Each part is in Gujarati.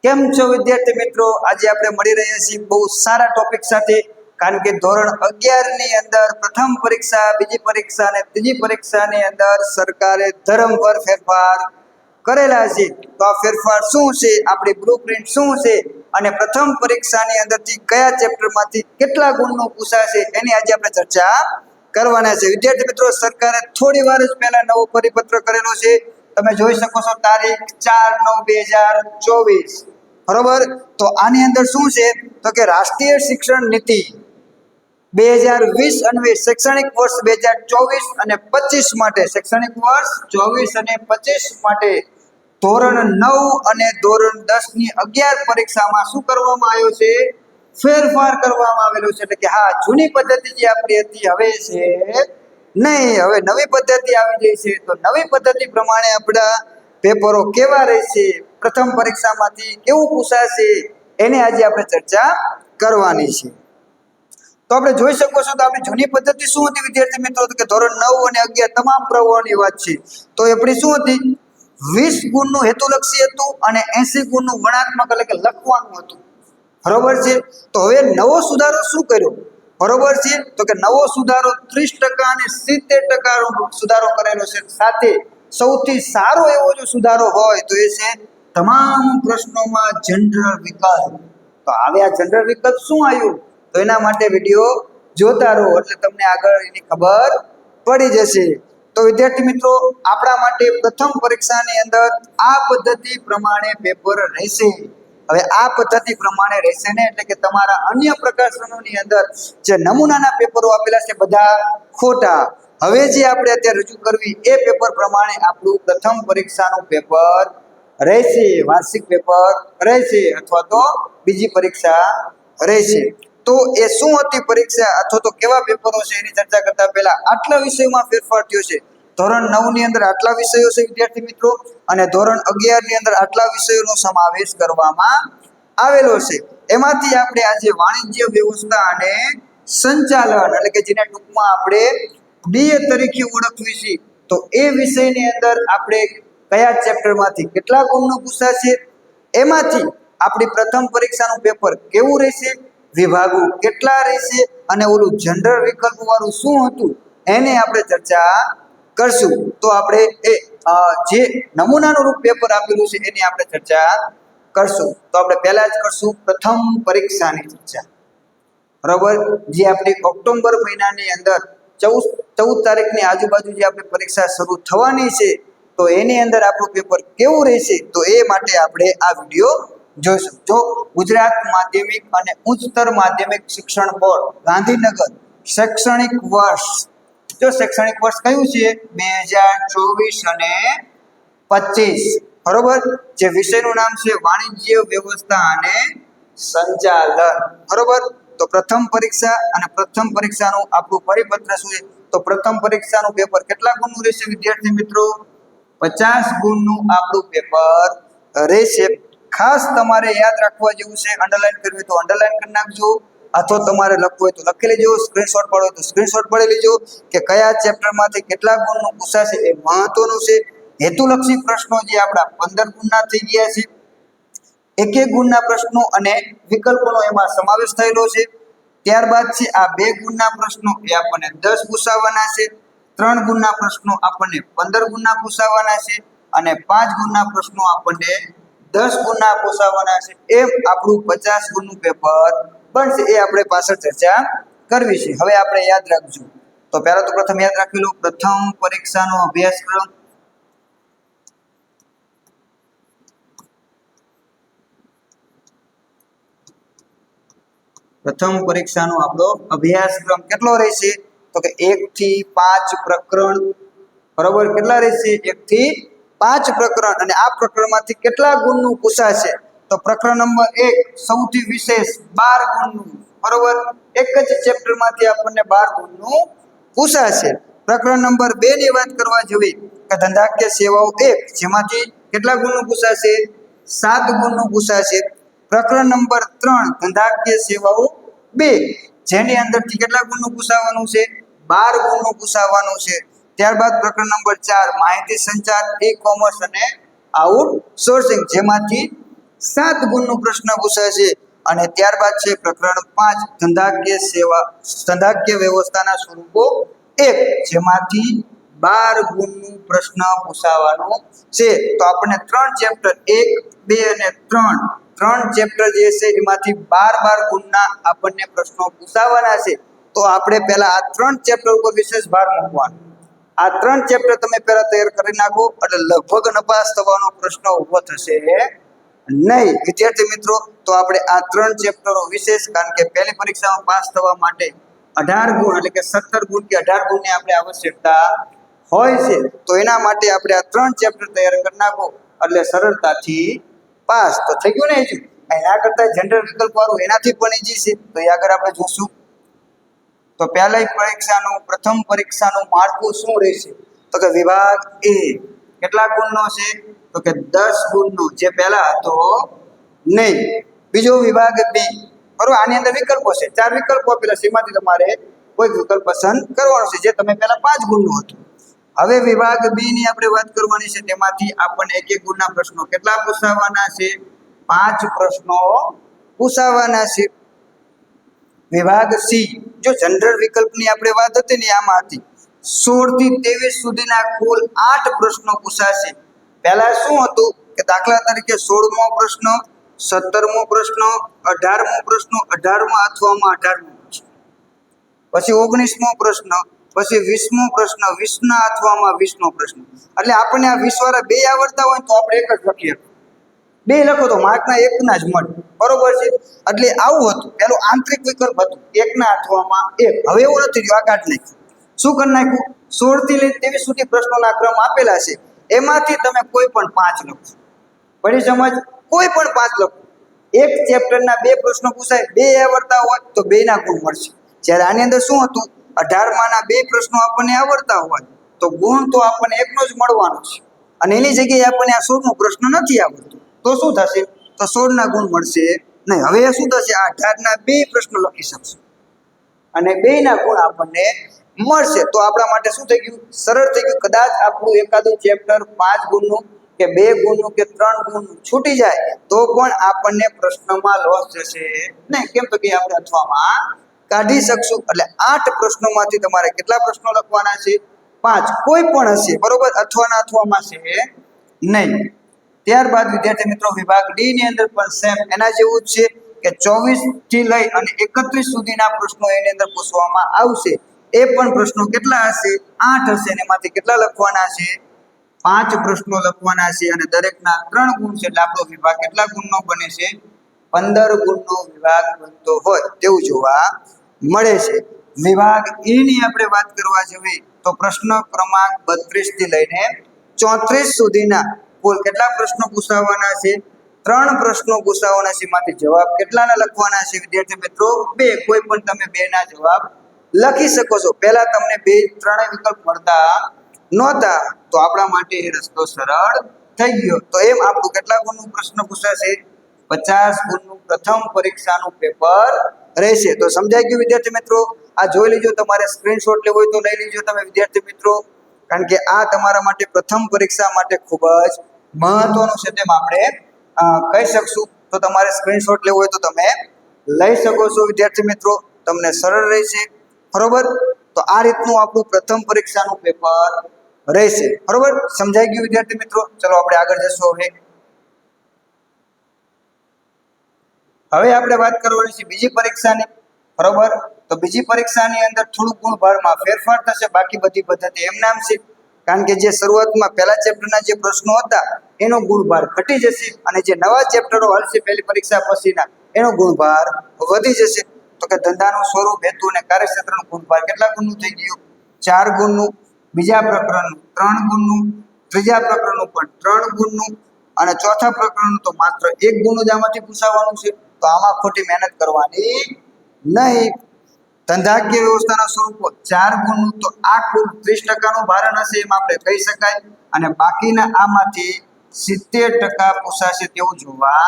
કેમ છો વિદ્યાર્થી મિત્રો? આજે આપણે મળી રહ્યા છીએ બહુ સારા ટોપિક સાથે, કારણ કે ધોરણ 11 ની અંદર પ્રથમ પરીક્ષા, બીજી પરીક્ષા અને ત્રીજી પરીક્ષાની અંદર સરકારે ધર્મ પર ફેરફાર કરેલા છે. તો આ ફેરફાર શું છે, આપણી બ્લુપ્રિન્ટ શું છે અને પ્રથમ પરીક્ષાની અંદરથી કયા ચેપ્ટરમાંથી કેટલા ગુણનું પૂછાશે એની આજે આપણે ચર્ચા કરવાના છે. વિદ્યાર્થી મિત્રો, સરકારે થોડી વાર જ પહેલા નવો પરિપત્ર કરેલો છે. તમે જોઈ શકો છો, તારીખ 4/9/2024. બરોબર. તો આની અંદર શું છે તો કે રાષ્ટ્રીય શિક્ષણ નીતિ 2020 અન્વયે શૈક્ષણિક વર્ષ 2024 અને 25 માટે, શૈક્ષણિક વર્ષ 24 અને 25 માટે ધોરણ 9 અને ધોરણ 10 ની 11 પરીક્ષામાં શું કરવામાં આવ્યો છે? ફેરફાર કરવામાં આવેલો છે. એટલે કે હા, જૂની પદ્ધતિ જે આપણી હતી હવે છે નહીં, હવે નવી પદ્ધતિ આવી ગઈ છે. તો નવી પદ્ધતિ પ્રમાણે આપણા પેપરો કેવા રહેશે, પ્રથમ પરીક્ષામાંથી કેવું પૂછાશે, એની આજે આપણે ચર્ચા કરવાની છે. તો આપણે જોઈ શકો છો, તો આપણી જૂની પદ્ધતિ શું હતી વિદ્યાર્થી મિત્રો? તો કે ધોરણ 9 અને 11 તમામ પ્રવૃત્તિઓની વાત છે. તો આપણી શું હતી? 20 ગુણનું હેતુલક્ષી હતું અને 80 ગુણનું વર્ણનાત્મક એટલે કે લખવાનું હતું. બરોબર છે. તો હવે નવો સુધારો શું કર્યો? બરોબર છે. તો કે નવો સુધારો 30% અને 70% સુધારો કરેલો છે. સાથે સૌથી સારો એવો જો સુધારો હોય તો એ છે તમામ પ્રશ્નોમાં જનરલ વિકલ્પ. તો હવે આ જનરલ વિકલ્પ શું આવ્યું? તો એના માટે વિડીયો જોતા રહો એટલે તમને આગળ એની ખબર પડી જશે. તો વિદ્યાર્થી મિત્રો, આપણા માટે પ્રથમ પરીક્ષાની અંદર આ પદ્ધતિ પ્રમાણે પેપર રહેશે. હવે આ પદ્ધતિ પ્રમાણે રહેશે ને, એટલે કે તમારા અન્ય પ્રકાશનોની અંદર જે નમૂનાના પેપરો આપેલા છે બધા ખોટા. હવે જે આપણે અત્યારે રજૂ કરવી એ પેપર પ્રમાણે આપણું પ્રથમ પરીક્ષાનું પેપર રહેશે, વાર્ષિક પેપર રહેશે અથવા તો બીજી પરીક્ષા રહેશે. તો એ શું હતી પરીક્ષા અથવા તો કેવા પેપરો છે એની ચર્ચા કરતા પહેલા આટલા વિષયોમાં ફેરફાર થયો છે. ધોરણ 9 ની અંદર આટલા વિષયો છે વિદ્યાર્થી મિત્રો, અને ધોરણ 11 ની અંદર આટલા વિષયોનો સમાવેશ કરવામાં આવેલો છે. એમાંથી આપણે આજે વાણિજ્ય વ્યવસ્થા અને સંચાલન, એટલે કે જેને ટૂંકમાં આપણે BA તરીકે ઓળખવી છે, તો એ વિષયની અંદર આપણે કયા ચેપ્ટરમાંથી કેટલા ગુણનું પૂછાશે, એમાંથી આપણી પ્રથમ પરીક્ષાનું પેપર કેવું રહેશે, વિભાગો કેટલા રહેશે અને ઓલું જનરલ વિકલ્પ વાળું શું હતું એને આપણે ચર્ચા કરશું. તો આપણે એ જે નમૂનાનું રૂપ પેપર આપેલું છે એની આપણે ચર્ચા કરશું. તો આપણે પહેલા જ કરશું પ્રથમ પરીક્ષાની ચર્ચા. બરાબર. જે આપણી ઓક્ટોબર મહિનાની અંદર 14 તારીખની આજુબાજુ જે આપણી પરીક્ષા શરૂ થવાની છે, તો એની અંદર આપણું પેપર કેવું રહેશે તો એ માટે આપણે આ વિડીયો જોઈશું. જો ગુજરાત માધ્યમિક અને ઉચ્ચતર માધ્યમિક શિક્ષણ બોર્ડ ગાંધીનગર શૈક્ષણિક વર્ષ, જો શૈક્ષણિક વર્ષ કયું છે? 2024 અને 25. બરોબર. જે વિષયનું નામ છે વાણિજ્ય વ્યવસ્થા અને સંચાલન. બરોબર. તો પ્રથમ પરીક્ષા અને પ્રથમ પરીક્ષાનું આપણું પરિપત્ર શું છે? તો પ્રથમ પરીક્ષાનું પેપર કેટલા ગુણનું રહેશે વિદ્યાર્થી મિત્રો? 50 ગુણનું આપણું પેપર રહેશે. ખાસ તમારે યાદ રાખવા જેવું છે, અંડરલાઈન કરવી તો અંડરલાઈન કરી નાખજો, અથવા તમારે લખવું હોય તો લખી લેજો, સ્ક્રીનશોટ પાડો તો સ્ક્રીનશોટ પાડી લેજો કે કયા ચેપ્ટરમાંથી કેટલા ગુણનું પૂછાશે એ મહત્વનું છે. હેતુલક્ષી પ્રશ્નો જે આપણા 15 ગુણના થઈ ગયા છે, એક ગુણના પ્રશ્નો અને વિકલ્પોનો એમાં સમાવેશ થયેલો છે. ત્યારબાદ છે આ 2 ગુણના પ્રશ્નો એ આપણને 10 પૂછાવાના છે, 3 ગુણના પ્રશ્નો આપણને 15 ગુણના પૂછાવાના છે અને 5 ગુણના પ્રશ્નો આપણને 10 ગુણના પૂછાવાના છે. એમ આપણું 50 ગુણનું પેપર બનશે. એ આપણે પાછળ ચર્ચા કરવી છે. હવે આપણે યાદ રાખજો. તો પહેલા તો પ્રથમ યાદ રાખી લો, પ્રથમ પરીક્ષાનો અભ્યાસક્રમ. પ્રથમ પરીક્ષાનો આપણો અભ્યાસક્રમ કેટલો રહેશે? તો કે 1 થી 5 પ્રકરણ. બરોબર. કેટલા રહેશે? 1 થી 5 પ્રકરણ. અને આ પ્રકરણમાંથી કેટલા ગુણનું પૂછાશે? તો પ્રકરણ નંબર 1 સૌથી વિશેષ 12 ગુણનું. બરોબર. એક જ ચેપ્ટરમાંથી આપણને 12 ગુણનું પૂછાશે. પ્રકરણ નંબર 2 ની વાત કરવા જઈએ કે ધંધાકીય સેવાઓ 1, જેમાંથી કેટલા ગુણનું પૂછાશે? 7 ગુણનું પૂછાશે. પ્રકરણ નંબર 3 ધંધાકીય સેવાઓ 2, જેની અંદરથી કેટલા ગુણનું પૂછાવાનું છે? 12 ગુણનું પૂછાવાનું છે. ત્યારબાદ પ્રકરણ નંબર 4 માહિતી સંચાર, ઈ કોમર્સ અને આઉટસોર્સિંગ, જેમાંથી 7 ગુણનો પ્રશ્ન પૂછાશે. અને ત્યારબાદ છે પ્રકરણ 5 ધંધાકીય વ્યવસ્થાના સ્વરૂપો 1, જેમાંથી 12 ગુણનું પ્રશ્ન પૂછાવાનો છે. તો આપણને 3 ચેપ્ટર 1, 2 અને 3 ચેપ્ટર જે છે એમાંથી 12 ગુણના આપણને પ્રશ્નો પૂછાવાના છે. તો આપણે પહેલા આ 3 ચેપ્ટર ઉપર વિશેષ ભાર મૂકવાનો. આ 3 ચેપ્ટર તમે પહેલા તૈયાર કરી નાખો એટલે લગભગ નપાસ થવાનો પ્રશ્ન ઊભો થશે નહીં. વિદ્યાર્થી મિત્રો, તો આપણે આ 3 ચેપ્ટરો વિશેષ, કારણ કે પહેલી પરીક્ષામાં પાસ થવા માટે 18 ગુણ એટલે કે 17 ગુણ કે 18 ગુણની આપણે આવશ્યકતા હોય છે. તો એના માટે આપણે આ 3 ચેપ્ટર તૈયાર કરી નાખો એટલે સરળતાથી પાસ તો થઈ ગયું ને. હજુ એના કરતા જનરલ વિકલ્પ વાળું એનાથી પણ ઈઝી છે. તો એ આગળ આપણે જોશું. તો પહેલી પ્રથમ પરીક્ષાનું માળખું શું રહેશે? તો કે વિભાગ એ કેટલા ગુણનો છે? તો કે 10 ગુણનો, જે પહેલા હતો નહીં. બીજો વિભાગ બી, બરોબર, આની અંદર વિકલ્પો છે, 4 વિકલ્પો આપેલા છે, એમાંથી તમારે કોઈ વિકલ્પ પસંદ કરવાનો છે, જે તમે પહેલા 5 ગુણનું હતું. હવે વિભાગ બી ની આપણે વાત કરવાની છે. તેમાંથી આપણને 1 ગુણના પ્રશ્નો કેટલા પૂછાવાના છે? 5 પ્રશ્નો પૂછાવાના છે. વિભાગ સી, જો જનરલ વિકલ્પની આપણે વાત હતી ને, આમાં હતી 16 થી 23 સુધીના કુલ 8 પ્રશ્નો પૂછાશે. પહેલા શું હતું કે દાખલા તરીકે 16મો પ્રશ્ન, 17મો પ્રશ્ન, 18મો પ્રશ્ન, 18મા અથવામાં 18મો પ્રશ્ન, પછી 19મો પ્રશ્ન, પછી 20મો પ્રશ્ન, 20ના અથવામાં 20મો પ્રશ્ન. એટલે આપણને આ 20 વાળા 2 આવડતા હોય તો આપણે એક જ લખીએ, 2 લખો તો માર્કના 1 ના જ મળે, બરોબર છે. એટલે આવું હતું. પેલું આંતરિક વિકલ્પ હતું 1 ના અથવામાં 1. હવે એવું નથી રહ્યું, આ કાઢ નાખ્યું. શું કરી નાખ્યું? 16 થી લઈ 23 સુધી પ્રશ્નોના ક્રમ આપેલા છે, એમાંથી તમે કોઈ પણ 5 લખો. પડી સમજ? કોઈ પણ 5 લખો. એક ચેપ્ટરના 2 પ્રશ્નો પૂછાય, 2 આવડતા હોય તો 2 ના ગુણ મળશે. જ્યારે આની અંદર શું હતું? 18માના 2 પ્રશ્નો આપણને આવડતા હોય તો ગુણ તો આપણને 1નો જ મળવાનો છે. અને એની જગ્યાએ આપણને આ 16મો પ્રશ્ન નથી આવડતો તો શું થશે? તો 16 ના ગુણ મળશે નહીં. હવે શું થશે? આ 18ના 2 પ્રશ્નો લખી શકશું અને 2 ના ગુણ આપણને મળશે. તો આપણા માટે શું થઈ ગયું? સરળ થઈ ગયું. કદાચ આપણું એકાદું ચેપ્ટર 5 ગુણનું કે 2 ગુણનું કે 3 ગુણનું છૂટી જાય તો પણ આપણને પ્રશ્નમાં લોસ જશે નહીં. કેમ? તો કે આપણે અથવામાં કાઢી શકશું. એટલે 8 પ્રશ્નોમાંથી તમારે કેટલા પ્રશ્નો લખવાના છે? 5. કોઈ પણ હશે, બરોબર, અથવામાં છે નહીં. ત્યારબાદ વિદ્યાર્થી મિત્રો વિભાગ ડી ની અંદર પણ સેમ એના જેવું જ છે કે 24 થી લઈ અને 31 સુધીના પ્રશ્નો એની અંદર પૂછવામાં આવશે. એ પણ પ્રશ્નો કેટલા હશે? 8 હશે. અને એમાંથી કેટલા લખવાના છે? 5 પ્રશ્નો લખવાના છે. અને દરેકના 3 ગુણ છે. એટલે આપણો વિભાગ કેટલા ગુણનો બને છે? 15 ગુણનો વિભાગ બનતો હોય તેવું જોવા મળે છે. વિભાગ ઈ ની આપણે વાત કરવા જઈએ તો પ્રશ્ન ક્રમાંક 32 થી લઈને 34 સુધીના કુલ કેટલા પ્રશ્નો પૂછાવાના છે? 3 પ્રશ્નો પૂછાવાના છે. એમાંથી જવાબ કેટલાના લખવાના છે? વિદ્યાર્થી મિત્રો 2. કોઈ પણ તમે 2 ના જવાબ લખી શકો છો. પહેલા તમને 3 વિકલ્પ મળતા નહોતા તો આપણા માટે એ રસ્તો સરળ થઈ ગયો. તો એમ આપણું કેટલા ગુણનું પ્રશ્ન પૂછાશે? 50 ગુણનું પ્રથમ પરીક્ષાનું પેપર રહેશે. તો સમજાઈ ગયું વિદ્યાર્થી મિત્રો? આ જોઈ લેજો. તમારે સ્ક્રીનશોટ લેવો હોય તો લઈ લેજો તમે વિદ્યાર્થી મિત્રો, કારણ કે આ તમારા માટે પ્રથમ પરીક્ષા માટે ખૂબ જ મહત્વનું છે તેમ આપણે કહી શકશું. તો તમારે સ્ક્રીનશોટ લેવો હોય તો તમે લઈ શકો છો વિદ્યાર્થી મિત્રો, તમને સરળ રહેશે, બરોબર. તો આ રીતનું આપણું પ્રથમ પરીક્ષાનું પેપર રહેશે, બરોબર. સમજાઈ ગયું વિદ્યાર્થી મિત્રો? ચલો આપણે આગળ જશું. હવે આપણે વાત કરવાની છે બીજી પરીક્ષાની, બરોબર. તો બીજી પરીક્ષાની અંદર થોડુંક ગુણભારમાં ફેરફાર થશે, બાકી બધી પદ્ધતિ એમ નામ છે. કારણ કે જે શરૂઆતમાં પહેલા ચેપ્ટરના જે પ્રશ્નો હતા એનો ગુણભાર ઘટી જશે અને જે નવા ચેપ્ટરો હલશે પહેલી પરીક્ષા પછીના એનો ગુણભાર વધી જશે. તો કે ધંધાનું સ્વરૂપ, હેતુ અને કાર્યક્ષેત્રનું ગુણભાર કેટલા ગુણનું થઈ ગયું? 4 ગુણનું. બીજા પ્રકરણનું 3 ગુણનું, ત્રીજા પ્રકરણનું પણ 3 ગુણનું અને ચોથા પ્રકરણનું તો માત્ર 1 ગુણનું જ આમાંથી પૂછાવાનું છે. તો આમાં ખોટી મહેનત કરવાની નહીં. ધંધાકીય વ્યવસ્થાના સ્વરૂપો 4 ગુણનું, તો આ કુલ 30% ભારણ હશે એમ આપણે કહી શકાય. અને બાકીના આમાંથી 70% પૂછાશે તેવું જોવા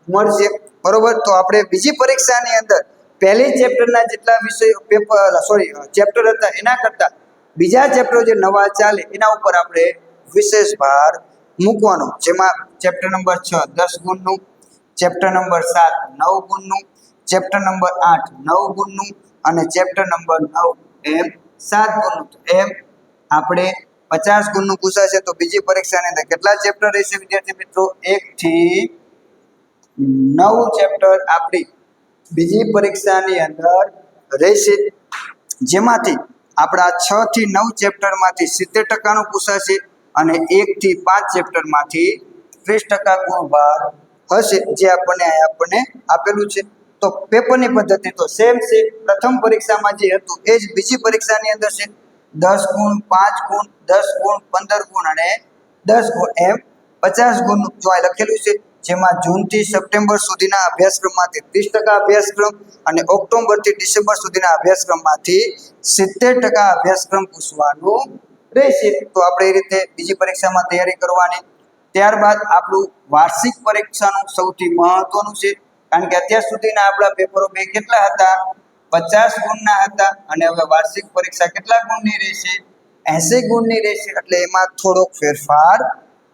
મળશે, બરોબર. તો આપણે બીજી પરીક્ષાની અંદર પહેલી ચેપ્ટરના જેટલા વિષયો ચેપ્ટર હતા એના કરતા બીજા ચેપ્ટર જે નવા ચાલે એના ઉપર આપણે વિશેષ ભાર મૂકવાનો. જેમાં ચેપ્ટર નંબર 6 10 ગુણનું, ચેપ્ટર નંબર 7 9 ગુણનું, ચેપ્ટર નંબર 8 9 ગુણનું અને ચેપ્ટર નંબર 9 એમ 7 ગુણનું. એમ આપણે 50 ગુણનું પૂછાશે તો બીજી પરીક્ષાની અંદર કેટલા ચેપ્ટર રહેશે વિદ્યાર્થી મિત્રો? 1 થી 9 ચેપ્ટર આપણી બીજી પરીક્ષાની અંદર રહેશે, જેમાંથી આપણા 6 થી 9 ચેપ્ટરમાંથી 70% નું પૂછાશે અને 1 થી 5 ચેપ્ટરમાંથી 30% ગુણભાર હશે, જે આપણને આપેલું છે. તો પેપરની પદ્ધતિ તો સેમ છે, પ્રથમ પરીક્ષામાં જે હતું એ જ બીજી પરીક્ષાની અંદર છે. 10 ગુણ, 5 ગુણ, 10 ગુણ, 15 ગુણ અને 10 ગુણ એમ 50 ગુણનું જો આ લખેલું છે, જેમાં જૂનથી સપ્ટેમ્બર સુધીના અભ્યાસક્રમમાંથી 30% અભ્યાસક્રમ અને ઓક્ટોબરથી ડિસેમ્બર સુધીના અભ્યાસક્રમમાંથી 70% અભ્યાસક્રમ પૂછવાનું રહેશે. તો આપણે એ રીતે બીજી પરીક્ષામાં તૈયારી કરવાની. ત્યારબાદ આપણું વાર્ષિક પરીક્ષાનું સૌથી મહત્વનું છે, કારણ કે અત્યાર સુધીના આપણા પેપરો બે કેટલા હતા? 50 ગુણના હતા અને હવે વાર્ષિક પરીક્ષા કેટલા ગુણની રહેશે? 80 ગુણની રહેશે. એટલે એમાં થોડોક ફેરફાર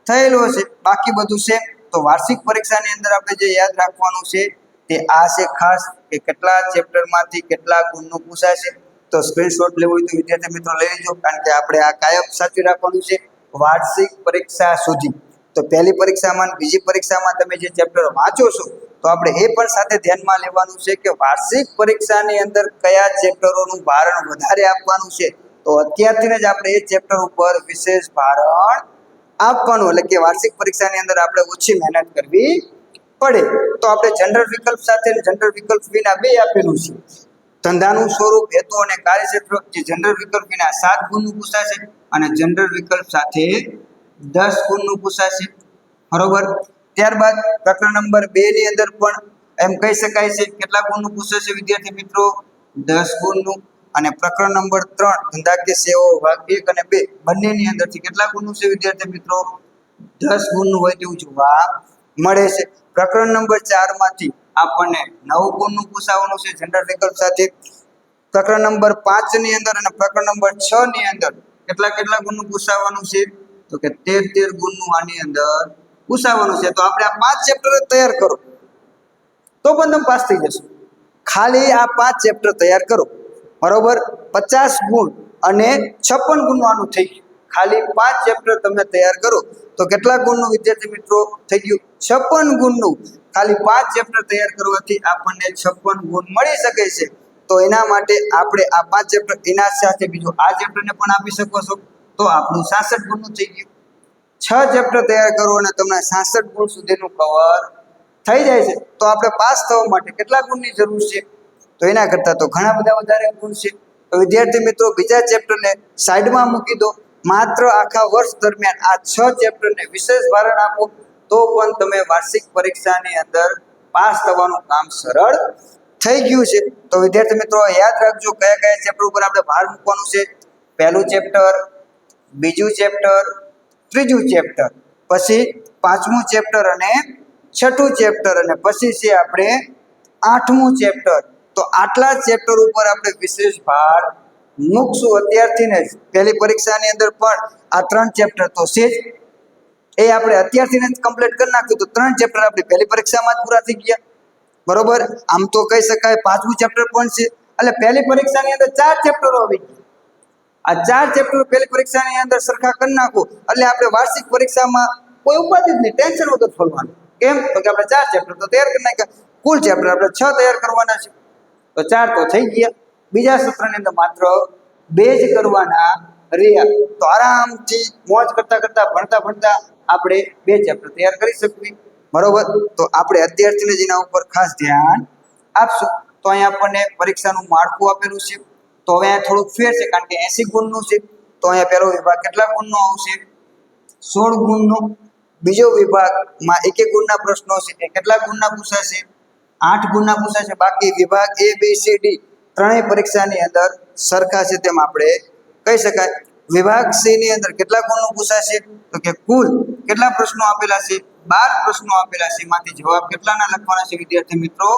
થયેલો છે, બાકી બધું છે. તો વાર્ષિક પરીક્ષાની અંદર આપણે જે યાદ રાખવાનું છે તે આ છે ખાસ, કે કેટલા ચેપ્ટરમાંથી કેટલા ગુણનું પૂછાશે. તો સ્ક્રીનશોટ લેવો હોય તો વિદ્યાર્થી મિત્રો લઈ લેજો, કારણ કે આપણે આ કાયમ સાચવી રાખવાનું છે વાર્ષિક પરીક્ષા સુધી. તો પહેલી પરીક્ષામાં બીજી પરીક્ષામાં તમે જે ચેપ્ટર વાંચો છો તો આપણે એ પણ સાથે ધ્યાનમાં લેવાનું છે કે વાર્ષિક પરીક્ષાની અંદર કયા ચેપ્ટરોનું ભારણ વધારે આપવાનું છે. તો અત્યારથી જ આપણે એ ચેપ્ટર ઉપર વિશેષ ભારણ આપવાનું, એટલે કે વાર્ષિક પરીક્ષાની અંદર આપણે ઓછી મહેનત કરવી પડે. તો આપણે જનરલ વિકલ્પ સાથે જનરલ વિકલ્પ વિના બે આપેલું છે. ધંધાનું સ્વરૂપ, હેતુ અને કાર્યક્ષેત્ર જે જનરલ વિકલ્પ વિના 7 ગુણનું પૂછાશે અને જનરલ વિકલ્પ સાથે 10 ગુણનું પૂછાશે, બરોબર. ત્યારબાદ પ્રકરણ નંબર 2 ની અંદર પણ એમ કહી શકાય છે કેટલા ગુણનું પૂછાશે વિદ્યાર્થી મિત્રો? 10 ગુણનું. અને પ્રકરણ નંબર 3 ધંધાકીય સેવાઓ ભાગ 1 અને 2 બંનેની અંદરથી કેટલા ગુણનું છે વિદ્યાર્થી મિત્રો? 10 ગુણનું હોય તેવું જોવા મળે છે. પ્રકરણ નંબર 4 માંથી આપણને 9 ગુણનું પૂછાવાનું છે જનરલ વિકલ્પ સાથે. પ્રકરણ નંબર 5 ની અંદર અને પ્રકરણ નંબર 6 ની અંદર કેટલા ગુણનું પૂછાવાનું છે? તો કે 13 ગુણનું આની અંદર પૂછાવાનું છે. તો આપણે આ 5 ચેપ્ટર તૈયાર કરો તો પણ તમે પાસ થઈ જશો. ખાલી આ 5 ચેપ્ટર તૈયાર કરો, બરોબર. 50 ગુણ અને 56 ગુણનું આનું થઈ ગયું. ખાલી 5 ચેપ્ટર તમે તૈયાર કરો તો કેટલા ગુણનું વિદ્યાર્થી મિત્રો થઈ ગયું? 56 ગુણનું. ખાલી 5 ચેપ્ટર તૈયાર કરવાથી આપણને 56 ગુણ મળી શકે છે. તો એના માટે આપણે આ 5 ચેપ્ટર એના સાથે બીજો આ ચેપ્ટરને પણ આપી શકો છો, તો આપણું 66 ગુણનું થઈ ગયું. 6 ચેપ્ટર તૈયાર કરો અને તમને 66 ગુણ સુધીનું કવર થઈ જાય છે. તો આપણે પાસ થવા માટે કેટલા ગુણની જરૂર છે? તો એના કરતાં તો ઘણા બધા વધારે ગુણ છે. તો વિદ્યાર્થી મિત્રો બીજા ચેપ્ટરને સાઈડમાં મૂકી દો, માત્ર આખા વર્ષ દરમિયાન આ 6 ચેપ્ટરને વિશેષ ભારણ આપો, તો પણ તમે વાર્ષિક પરીક્ષાની અંદર પાસ થવાનું કામ સરળ થઈ ગયું છે. તો વિદ્યાર્થી મિત્રો યાદ રાખજો કયા કયા ચેપ્ટર ઉપર આપણે ભાર મૂકવાનું છે. પહેલું ચેપ્ટર, બીજું ચેપ્ટર, ત્રીજું ચેપ્ટર, પછી 5મું ચેપ્ટર અને 6થું ચેપ્ટર અને પછી છે આપણે 8મું ચેપ્ટર. તો આટલા ચેપ્ટર ઉપર આપણે વિશેષ ભાર મૂકશું અત્યારથી જ. પહેલી પરીક્ષાની અંદર પણ આ 3 ચેપ્ટર તો છે જ, એ આપણે અત્યારથી જ કમ્પ્લીટ કરી નાખ્યું તો 3 ચેપ્ટર આપણી પહેલી પરીક્ષામાં જ પૂરા થઈ ગયા, બરોબર. આમ તો કહી શકાય 5મું ચેપ્ટર પણ છે, એટલે પહેલી પરીક્ષાની અંદર 4 ચેપ્ટરો આવી ગયા. આ 4 ચેપ્ટર પહેલી પરીક્ષાની અંદર સરખા કરી નાખો એટલે આપણે વાર્ષિક પરીક્ષામાં કોઈ ઉપાધિ જ નહીં, ટેન્શન વગર ફરવાનું. કેમ? તો કે આપણે 4 ચેપ્ટર તો તૈયાર કરી નાખ્યા. કુલ ચેપ્ટર આપણે 6 તૈયાર કરવાના છે, તો 4 તો થઈ ગયા. બીજા સત્રની અંદર માત્ર 2 જ કરવાના રહ્યા. તો આરામથી મોજ કરતા કરતા ભણતા આપણે 2 ચેપ્ટર તૈયાર કરી શકીએ, બરોબર. તો આપણે અત્યારથી જ એના ઉપર ખાસ ધ્યાન આપશું. તો અહીંયા આપણને પરીક્ષાનું માળખું આપેલું છે. તો હવે અહીંયા થોડુંક ફેર છે, કારણ કે 80 ગુણનું છે. તો અહીંયા પહેલો વિભાગ કેટલા ગુણનો આવશે? 16 ગુણનો. બીજો વિભાગમાં 1 ગુણના પ્રશ્નો છે, એ કેટલા ગુણના પૂછાશે? 8 ગુણના પૂછાશે. બાકી વિભાગ A, B, C, D ત્રણેય પરીક્ષાની અંદર સરખા છે તેમ આપણે કહી શકાય. વિભાગ C ની અંદર કેટલા ગુણનું પૂછાશે? તો કે કુલ કેટલા પ્રશ્નો આપેલા છે? 12 પ્રશ્નો આપેલા છે. એમાંથી જવાબ કેટલાના લખવાના છે વિદ્યાર્થી મિત્રો?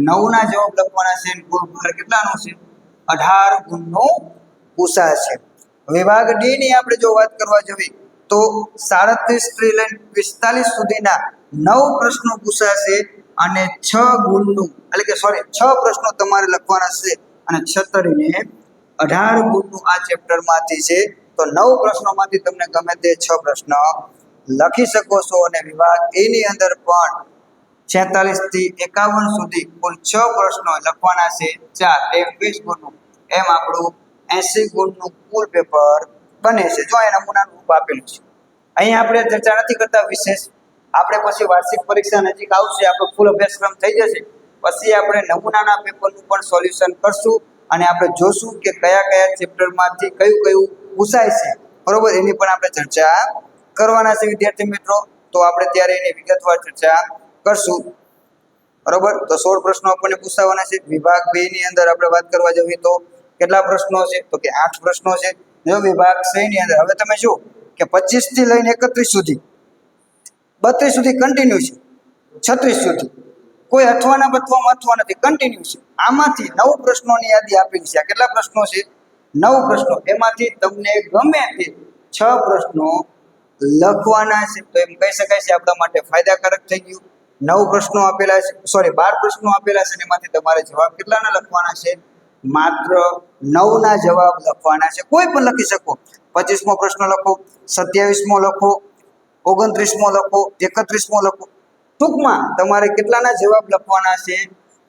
9ના જવાબ લખવાના છે. કુલ ભાર કેટલાનો છે? 18 ગુણનું પૂછાશે. વિભાગ D ની આપણે જો વાત કરવા જઈએ તો 37 થી લઈને 45 સુધીના 9 પ્રશ્નો પૂછાશે અને 6 ગુણનું એટલે કે સોરી 6 પ્રશ્નો તમારે લખવાના છે અને 36 ને 18 ગુણનું આ ચેપ્ટરમાંથી છે. તો 9 પ્રશ્નોમાંથી તમને ગમે તે 6 પ્રશ્ન લખી શકો છો અને વિભાગ એ ની અંદર પણ 46 થી 51 સુધી કુલ 6 પ્રશ્નો લખવાના છે. 4 એમ 20 ગુણનું એમ આપણું 80 ગુણનું કુલ પેપર બને છે. જો આ નમૂનાનું રૂપ આપેલું છે. અહીં આપણે ચર્ચા નથી કરતા વિશેષ. આપણે પછી વાર્ષિક પરીક્ષા નજીક આવશે, આપણો ફૂલ અભ્યાસક્રમ થઈ જશે, પછી આપણે નમૂનાના પેપરનું પણ સોલ્યુશન કરશું અને આપણે જોશું કે કયા કયા ચેપ્ટરમાંથી કયું કયું પૂછાય છે, બરોબર, એની પણ આપણે ચર્ચા કરવાના છે વિદ્યાર્થી મિત્રો. તો આપણે ત્યારે એની વિગતવાર ચર્ચા કરશું, બરોબર. તો 16 પ્રશ્નો આપણને પૂછાવાના છે. વિભાગ 2 ની અંદર આપણે વાત કરવા જઈએ તો કેટલા પ્રશ્નો છે? તો કે 8 પ્રશ્નો છે. જો વિભાગ 6 ની અંદર હવે તમે જો કે 25 થી લઈને 31 સુધી, 32 સુધી કન્ટિન્યુ છે, 36 સુધી કોઈ અથવાના બથવામાં અથવા નથી, કન્ટિન્યુ છે. આમાંથી 9 પ્રશ્નોની યાદી આપેલી છે. આ કેટલા પ્રશ્નો છે? 9 પ્રશ્નો. એમાંથી તમને ગમે તે 6 પ્રશ્નો લખવાના છે. તો એમ કહી શકાય છે આપણા માટે ફાયદાકારક થઈ ગયું. 9 પ્રશ્નો આપેલા છે, સોરી 12 પ્રશ્નો આપેલા છે, એમાંથી તમારે જવાબ કેટલાના લખવાના છે? માત્ર 9 ના જવાબ લખવાના છે. કોઈ પણ લખી શકો. 25મો પ્રશ્ન લખો, 27મો લખો, 29મો લખો, 31મો લખો. ટૂંકમાં તમારે કેટલાના જવાબ લખવાના છે?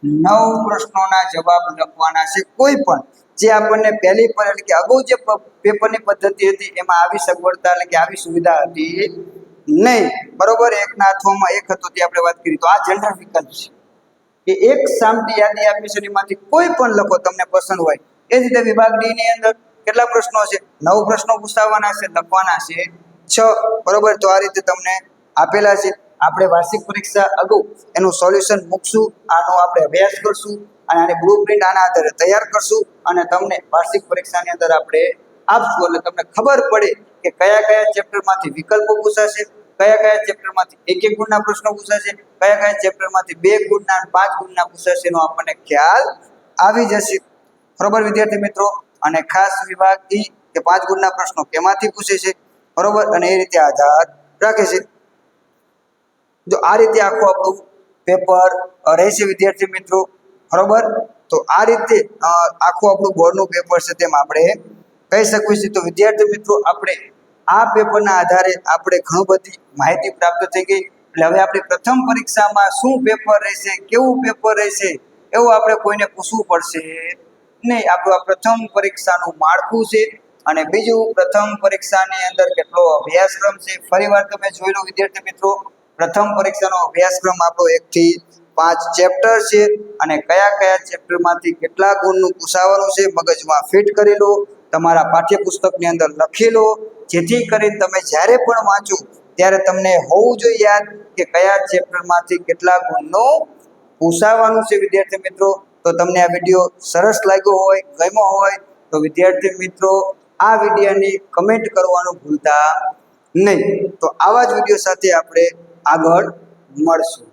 9 પ્રશ્નોના જવાબ લખવાના છે. કોઈ પણ જે આપણને પહેલી પર એટલે કે અગાઉ જે પેપરની પદ્ધતિ હતી એમાં આવી સગવડતા એટલે કે આવી સુવિધા હતી નહીં, બરોબર. એકના અથવામાં એક હતો તે આપણે વાત કરી. તો આ જનરલ વિકલ્પ છે કે એક સામટી યાદી આપી છે, એમાંથી કોઈ પણ લખો તમને પસંદ હોય. એ જ રીતે વિભાગ ડી ની અંદર કેટલા પ્રશ્નો છે? 9 પ્રશ્નો પૂછાવાના છે, લખવાના છે 6, બરોબર. તો આ રીતે તમને આપેલા છે. આપણે વાર્ષિક પરીક્ષા અગાઉ એનું સોલ્યુશન મૂકશું, આનો આપણે અભ્યાસ કરશું અને આની બ્લુપ્રિન્ટ આના આધારે તૈયાર કરશું અને તમને વાર્ષિક પરીક્ષાની અંદર આપણે આપશું. એટલે તમને ખબર પડે કે કયા કયા ચેપ્ટરમાંથી વિકલ્પો પૂછાશે, કયા કયા ચેપ્ટરમાંથી 1-1 ગુણના પ્રશ્નો પૂછાશે, કયા કયા ચેપ્ટરમાંથી 2 ગુણના અને 5 ગુણના પૂછાશે, એનો આપણને ખ્યાલ આવી જશે, બરોબર વિદ્યાર્થી મિત્રો. અને ખાસ વિભાગ ઈ કે 5 ગુણના પ્રશ્નો કેમાંથી પૂછે છે, બરોબર, અને એ રીતે આધાર રાખે છે. જો આ રીતે આખું આપણું પેપર રહેશે વિદ્યાર્થી મિત્રો, બરોબર. તો આ રીતે આખું આપણું બોર્ડનું પેપર છે તેમ આપણે કહી શકીએ છીએ. તો વિદ્યાર્થી મિત્રો આપણે આ પેપરના આધારે આપણે ઘણી બધી માહિતી પ્રાપ્ત થઈ ગઈ. એટલે હવે આપણી પ્રથમ પરીક્ષામાં શું પેપર રહેશે, કેવું પેપર રહેશે એવું આપણે કોઈને પૂછવું પડશે નહીં. આપણું આ પ્રથમ પરીક્ષાનું માળખું છે અને બીજું પ્રથમ પરીક્ષાની અંદર કેટલો અભ્યાસક્રમ છે. ફરીવાર તમે જોઈ લો વિદ્યાર્થી મિત્રો, પ્રથમ પરીક્ષાનો અભ્યાસક્રમ આપણો 1 થી 5 ચેપ્ટર છે અને કયા કયા ચેપ્ટરમાંથી કેટલા ગુણનું પૂછાવાનું છે મગજમાં ફિટ કરી લો, તમારા પાઠ્યપુસ્તકની અંદર લખી લો, જેથી કરીને તમે જ્યારે પણ વાંચો ત્યારે તમને હોવું જોઈએ યાદ કે કયા ચેપ્ટરમાંથી કેટલા ગુણનું પૂછાવાનું છે વિદ્યાર્થી મિત્રો. તો તમને આ વિડીયો સરસ લાગ્યો હોય, ગમ્યો હોય તો વિદ્યાર્થી મિત્રો આ વિડીયોની કમેન્ટ કરવાનું ભૂલતા નહીં. તો આવા જ વિડીયો સાથે આપણે આગળ મળશું.